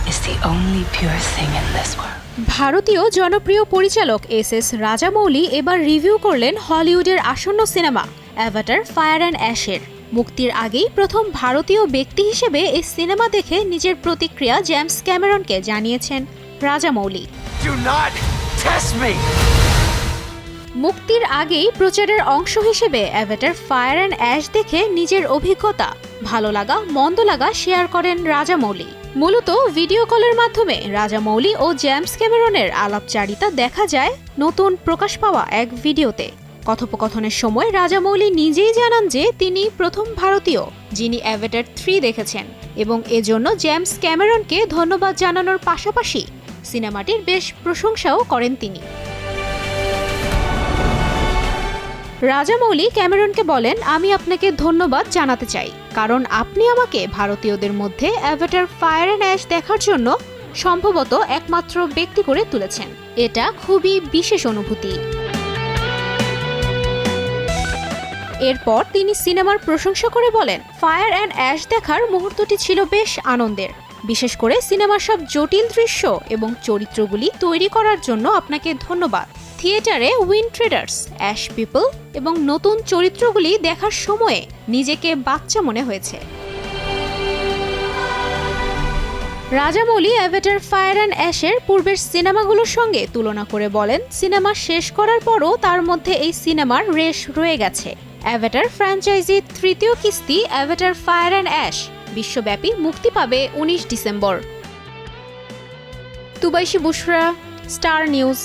is the only pure thing in this world. ভারতীয় জনপ্রিয় পরিচালক এস রাজামৌলি এবার রিভিউ করলেন হলিউডের আসন্ন সিনেমা অ্যাভাটার ফায়ার অ্যান্ড অ্যাশের। মুক্তির আগেই প্রথম ভারতীয় ব্যক্তি হিসেবে এই সিনেমা দেখে নিজের প্রতিক্রিয়া জেমস ক্যামেরনকে জানিয়েছেন রাজামৌলি। মুক্তির আগেই প্রচারের অংশ হিসেবে অ্যাভাটার ফায়ার অ্যান্ড অ্যাশ দেখে নিজের অভিজ্ঞতা, ভালো লাগা মন্দ লাগা শেয়ার করেন রাজামৌলি। মূলত ভিডিও কলের মাধ্যমে রাজামৌলি ও জেমস ক্যামেরনের আলাপচারিতা দেখা যায় নতুন প্রকাশ পাওয়া এক ভিডিওতে। কথোপকথনের সময় রাজামৌলি নিজেই জানান যে তিনি প্রথম ভারতীয় যিনি অ্যাভাটার 3 দেখেছেন এবং এজন্য জেমস ক্যামেরনকে ধন্যবাদ জানানোর পাশাপাশি সিনেমাটির বেশ প্রশংসাও করেন তিনি। রাজামৌলি ক্যামেরনকে বলেন, আমি আপনাকে ধন্যবাদ জানাতে চাই কারণ আপনি আমাকে ভারতীয়দের মধ্যে অ্যাভাটার ফায়ার অ্যান্ড অ্যাশ দেখার জন্য সম্ভবত একমাত্র ব্যক্তি করে তুলেছেন। এটা খুবই বিশেষ অনুভূতি। এরপর তিনি সিনেমার প্রশংসা করে বলেন, ফায়ার অ্যান্ড অ্যাশ দেখার মুহূর্তটি ছিল বেশ আনন্দের। বিশেষ করে সিনেমার সব জটিল দৃশ্য এবং চরিত্রগুলি তৈরি করার জন্য আপনাকে ধন্যবাদ। থিয়েটারে উইন ট্রেডার্স, অ্যাশ পিপল এবং নতুন চরিত্রগুলি দেখার সময়ে নিজেকে বাচ্চা মনে হয়েছে। রাজামৌলি অ্যাভাটার ফায়ার অ্যান্ড অ্যাশের পূর্বের সিনেমাগুলোর সঙ্গে তুলনা করে বলেন, সিনেমা শেষ করার পরও তার মধ্যে এই সিনেমার রেশ রয়ে গেছে। অ্যাভাটার ফ্র্যাঞ্চাইজির তৃতীয় কিস্তি অ্যাভাটার ফায়ার অ্যান্ড অ্যাশ বিশ্বব্যাপী মুক্তি পাবে 19 ডিসেম্বর। তুবাইশি বুশরা, স্টার নিউজ।